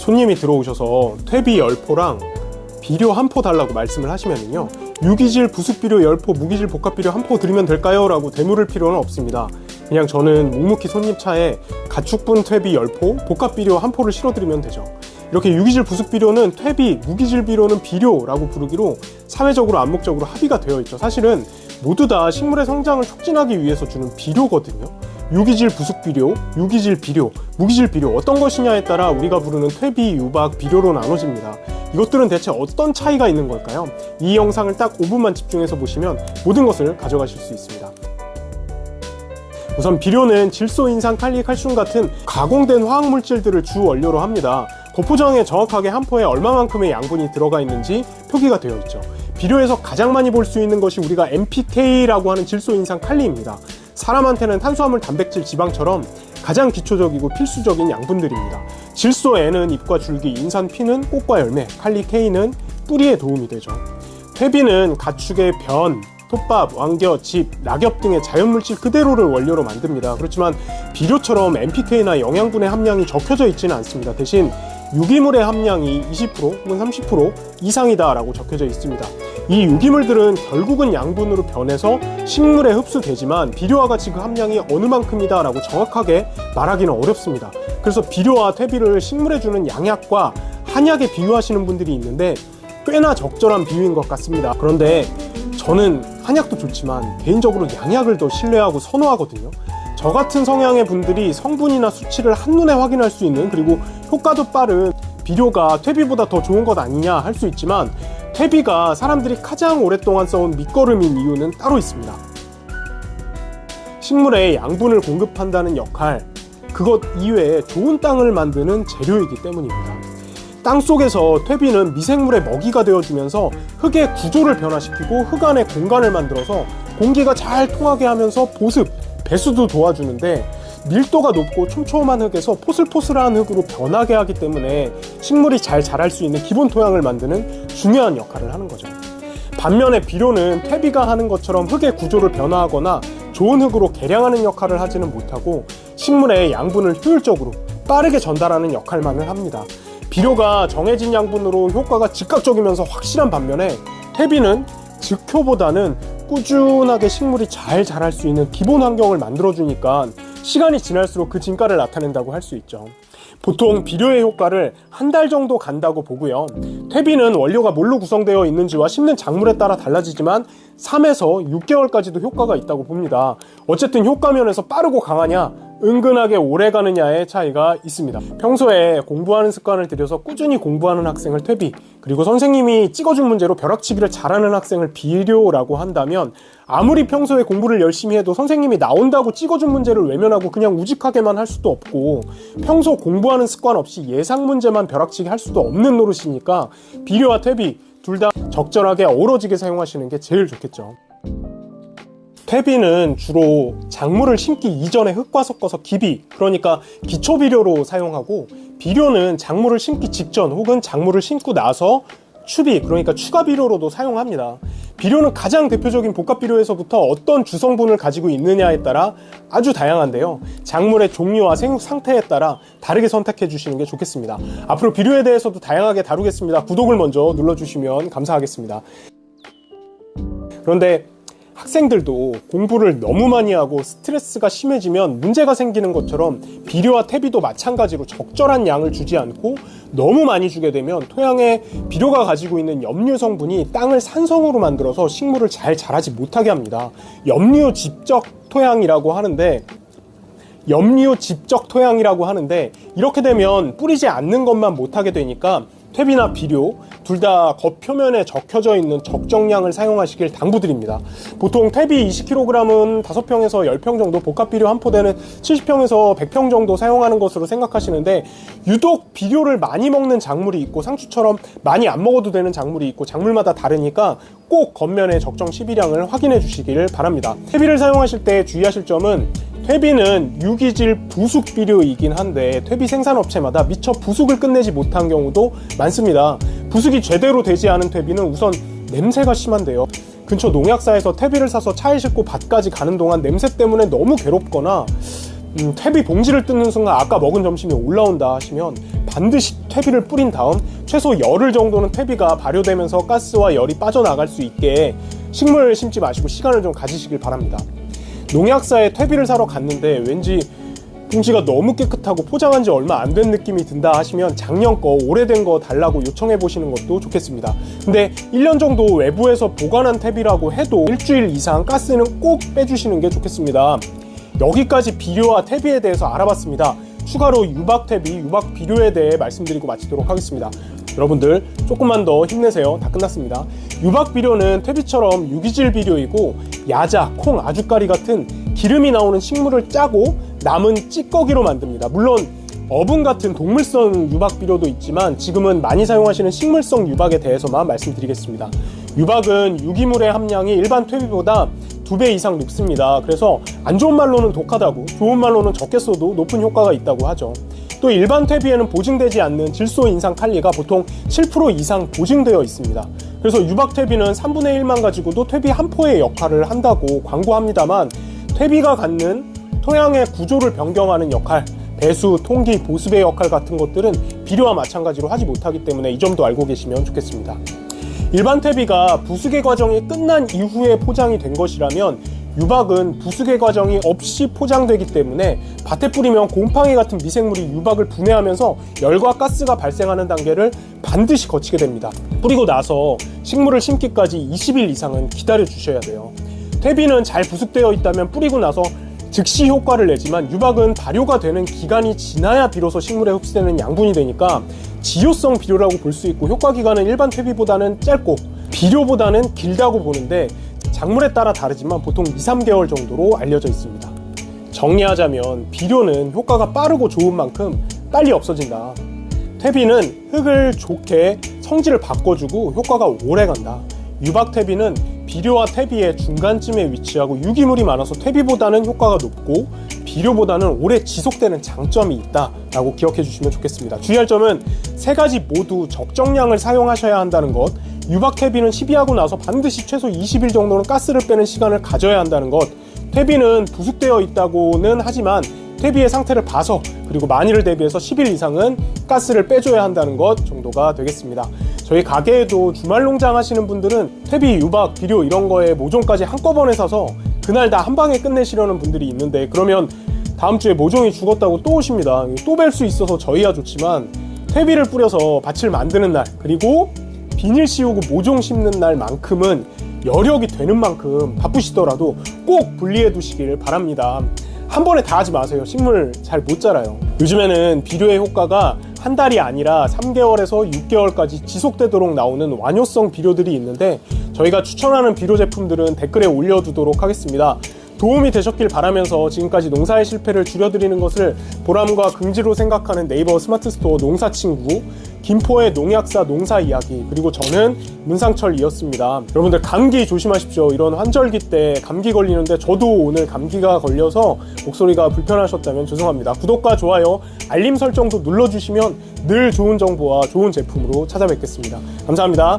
손님이 들어오셔서 퇴비 10포랑 비료 1포 달라고 말씀을 하시면요, 유기질 부숙비료 10포, 무기질 복합비료 1포 드리면 될까요? 라고 되물을 필요는 없습니다. 그냥 저는 묵묵히 손님 차에 가축분 퇴비 10포, 복합비료 1포를 실어드리면 되죠. 이렇게 유기질 부숙비료는 퇴비, 무기질 비료는 비료라고 부르기로 사회적으로 암묵적으로 합의가 되어 있죠. 사실은 모두 다 식물의 성장을 촉진하기 위해서 주는 비료거든요. 유기질 부숙비료, 유기질 비료, 무기질 비료, 어떤 것이냐에 따라 우리가 부르는 퇴비, 유박, 비료로 나눠집니다. 이것들은 대체 어떤 차이가 있는 걸까요? 이 영상을 딱 5분만 집중해서 보시면 모든 것을 가져가실 수 있습니다. 우선 비료는 질소, 인산, 칼리, 칼슘 같은 가공된 화학물질들을 주 원료로 합니다. 고포장에 정확하게 한 포에 얼마만큼의 양분이 들어가 있는지 표기가 되어 있죠. 비료에서 가장 많이 볼 수 있는 것이 우리가 NPK라고 하는 질소, 인산, 칼리입니다. 사람한테는 탄수화물, 단백질, 지방처럼 가장 기초적이고 필수적인 양분들입니다. 질소 N은 잎과 줄기, 인산 P는 꽃과 열매, 칼리 K는 뿌리에 도움이 되죠. 퇴비는 가축의 변, 톱밥, 왕겨, 짚, 낙엽 등의 자연물질 그대로를 원료로 만듭니다. 그렇지만 비료처럼 NPK나 영양분의 함량이 적혀져 있지는 않습니다. 대신 유기물의 함량이 20% 혹은 30% 이상이다 라고 적혀져 있습니다. 이 유기물들은 결국은 양분으로 변해서 식물에 흡수되지만 비료와 같이 그 함량이 어느 만큼이다 라고 정확하게 말하기는 어렵습니다. 그래서 비료와 퇴비를 식물에 주는 양약과 한약에 비유하시는 분들이 있는데 꽤나 적절한 비유인 것 같습니다. 그런데 저는 한약도 좋지만 개인적으로 양약을 더 신뢰하고 선호하거든요. 저 같은 성향의 분들이 성분이나 수치를 한눈에 확인할 수 있는, 그리고 효과도 빠른 비료가 퇴비보다 더 좋은 것 아니냐 할 수 있지만, 퇴비가 사람들이 가장 오랫동안 써온 밑거름인 이유는 따로 있습니다. 식물에 양분을 공급한다는 역할, 그것 이외에 좋은 땅을 만드는 재료이기 때문입니다. 땅 속에서 퇴비는 미생물의 먹이가 되어주면서 흙의 구조를 변화시키고 흙 안에 공간을 만들어서 공기가 잘 통하게 하면서 보습, 배수도 도와주는데, 밀도가 높고 촘촘한 흙에서 포슬포슬한 흙으로 변하게 하기 때문에 식물이 잘 자랄 수 있는 기본 토양을 만드는 중요한 역할을 하는 거죠. 반면에 비료는 퇴비가 하는 것처럼 흙의 구조를 변화하거나 좋은 흙으로 개량하는 역할을 하지는 못하고 식물의 양분을 효율적으로 빠르게 전달하는 역할만을 합니다. 비료가 정해진 양분으로 효과가 즉각적이면서 확실한 반면에 퇴비는 즉효보다는 꾸준하게 식물이 잘 자랄 수 있는 기본 환경을 만들어주니까 시간이 지날수록 그 진가를 나타낸다고 할 수 있죠. 보통 비료의 효과를 한 달 정도 간다고 보고요. 퇴비는 원료가 뭘로 구성되어 있는지와 심는 작물에 따라 달라지지만 3에서 6개월까지도 효과가 있다고 봅니다. 어쨌든 효과면에서 빠르고 강하냐, 은근하게 오래 가느냐의 차이가 있습니다. 평소에 공부하는 습관을 들여서 꾸준히 공부하는 학생을 퇴비, 그리고 선생님이 찍어준 문제로 벼락치기를 잘하는 학생을 비료라고 한다면, 아무리 평소에 공부를 열심히 해도 선생님이 나온다고 찍어준 문제를 외면하고 그냥 우직하게만 할 수도 없고, 평소 공부하는 습관 없이 예상 문제만 벼락치기 할 수도 없는 노릇이니까 비료와 퇴비 둘 다 적절하게 어우러지게 사용하시는 게 제일 좋겠죠. 퇴비는 주로 작물을 심기 이전에 흙과 섞어서 기비, 그러니까 기초비료로 사용하고, 비료는 작물을 심기 직전 혹은 작물을 심고 나서 추비, 그러니까 추가비료로도 사용합니다. 비료는 가장 대표적인 복합비료에서부터 어떤 주성분을 가지고 있느냐에 따라 아주 다양한데요. 작물의 종류와 생육 상태에 따라 다르게 선택해 주시는 게 좋겠습니다. 앞으로 비료에 대해서도 다양하게 다루겠습니다. 구독을 먼저 눌러주시면 감사하겠습니다. 그런데 학생들도 공부를 너무 많이 하고 스트레스가 심해지면 문제가 생기는 것처럼 비료와 퇴비도 마찬가지로 적절한 양을 주지 않고 너무 많이 주게 되면 토양에 비료가 가지고 있는 염류 성분이 땅을 산성으로 만들어서 식물을 잘 자라지 못하게 합니다. 염류 집적 토양이라고 하는데, 이렇게 되면 뿌리지 않는 것만 못하게 되니까 퇴비나 비료 둘 다 겉표면에 적혀져 있는 적정량을 사용하시길 당부드립니다. 보통 퇴비 20kg은 5평에서 10평 정도, 복합비료 한 포대는 70평에서 100평 정도 사용하는 것으로 생각하시는데, 유독 비료를 많이 먹는 작물이 있고 상추처럼 많이 안 먹어도 되는 작물이 있고 작물마다 다르니까 꼭 겉면의 적정 시비량을 확인해 주시길 바랍니다. 퇴비를 사용하실 때 주의하실 점은, 퇴비는 유기질 부숙비료이긴 한데 퇴비 생산업체마다 미처 부숙을 끝내지 못한 경우도 많습니다. 부숙이 제대로 되지 않은 퇴비는 우선 냄새가 심한데요. 근처 농약사에서 퇴비를 사서 차에 싣고 밭까지 가는 동안 냄새 때문에 너무 괴롭거나 퇴비 봉지를 뜯는 순간 아까 먹은 점심이 올라온다 하시면 반드시 퇴비를 뿌린 다음 최소 열흘 정도는 퇴비가 발효되면서 가스와 열이 빠져나갈 수 있게 식물 심지 마시고 시간을 좀 가지시길 바랍니다. 농약사에 퇴비를 사러 갔는데 왠지 봉지가 너무 깨끗하고 포장한 지 얼마 안 된 느낌이 든다 하시면 작년 거, 오래된 거 달라고 요청해 보시는 것도 좋겠습니다. 근데 1년 정도 외부에서 보관한 퇴비라고 해도 일주일 이상 가스는 꼭 빼주시는 게 좋겠습니다. 여기까지 비료와 퇴비에 대해서 알아봤습니다. 추가로 유박 퇴비, 유박 비료에 대해 말씀드리고 마치도록 하겠습니다. 여러분들 조금만 더 힘내세요. 다 끝났습니다. 유박 비료는 퇴비처럼 유기질 비료이고 야자, 콩, 아주까리 같은 기름이 나오는 식물을 짜고 남은 찌꺼기로 만듭니다. 물론 어분 같은 동물성 유박 비료도 있지만 지금은 많이 사용하시는 식물성 유박에 대해서만 말씀드리겠습니다. 유박은 유기물의 함량이 일반 퇴비보다 2배 이상 높습니다. 그래서 안 좋은 말로는 독하다고, 좋은 말로는 적게 써도 높은 효과가 있다고 하죠. 또 일반 퇴비에는 보증되지 않는 질소 인상 칼리가 보통 7% 이상 보증되어 있습니다. 그래서 유박 퇴비는 3분의 1만 가지고도 퇴비 한 포의 역할을 한다고 광고합니다만 퇴비가 갖는 토양의 구조를 변경하는 역할, 배수, 통기, 보습의 역할 같은 것들은 비료와 마찬가지로 하지 못하기 때문에 이 점도 알고 계시면 좋겠습니다. 일반 퇴비가 부수개 과정이 끝난 이후에 포장이 된 것이라면 유박은 부수개 과정이 없이 포장되기 때문에 밭에 뿌리면 곰팡이 같은 미생물이 유박을 분해하면서 열과 가스가 발생하는 단계를 반드시 거치게 됩니다. 뿌리고 나서 식물을 심기까지 20일 이상은 기다려 주셔야 돼요. 퇴비는 잘 부숙되어 있다면 뿌리고 나서 즉시 효과를 내지만 유박은 발효가 되는 기간이 지나야 비로소 식물에 흡수되는 양분이 되니까 지효성 비료라고 볼 수 있고 효과 기간은 일반 퇴비보다는 짧고 비료보다는 길다고 보는데 작물에 따라 다르지만 보통 2-3개월 정도로 알려져 있습니다. 정리하자면 비료는 효과가 빠르고 좋은 만큼 빨리 없어진다. 퇴비는 흙을 좋게 성질을 바꿔주고 효과가 오래 간다. 유박 퇴비는 비료와 퇴비의 중간쯤에 위치하고 유기물이 많아서 퇴비보다는 효과가 높고 비료보다는 오래 지속되는 장점이 있다라고 기억해 주시면 좋겠습니다. 주의할 점은 세 가지 모두 적정량을 사용하셔야 한다는 것, 유박 퇴비는 시비하고 나서 반드시 최소 20일 정도는 가스를 빼는 시간을 가져야 한다는 것, 퇴비는 부숙되어 있다고는 하지만 퇴비의 상태를 봐서 그리고 많이를 대비해서 10일 이상은 가스를 빼줘야 한다는 것 정도가 되겠습니다. 저희 가게에도 주말 농장 하시는 분들은 퇴비, 유박, 비료 이런 거에 모종까지 한꺼번에 사서 그날 다 한 방에 끝내시려는 분들이 있는데 그러면 다음 주에 모종이 죽었다고 또 오십니다. 또 뵐 수 있어서 저희야 좋지만 퇴비를 뿌려서 밭을 만드는 날 그리고 비닐 씌우고 모종 심는 날만큼은 여력이 되는 만큼 바쁘시더라도 꼭 분리해 두시길 바랍니다. 한 번에 다 하지 마세요. 식물 잘 못 자라요. 요즘에는 비료의 효과가 한 달이 아니라 3개월에서 6개월까지 지속되도록 나오는 완효성 비료들이 있는데 저희가 추천하는 비료 제품들은 댓글에 올려두도록 하겠습니다. 도움이 되셨길 바라면서 지금까지 농사의 실패를 줄여드리는 것을 보람과 긍지로 생각하는 네이버 스마트 스토어 농사친구, 김포의 농약사 농사 이야기, 그리고 저는 문상철이었습니다. 여러분들 감기 조심하십시오. 이런 환절기 때 감기 걸리는데 저도 오늘 감기가 걸려서 목소리가 불편하셨다면 죄송합니다. 구독과 좋아요, 알림 설정도 눌러주시면 늘 좋은 정보와 좋은 제품으로 찾아뵙겠습니다. 감사합니다.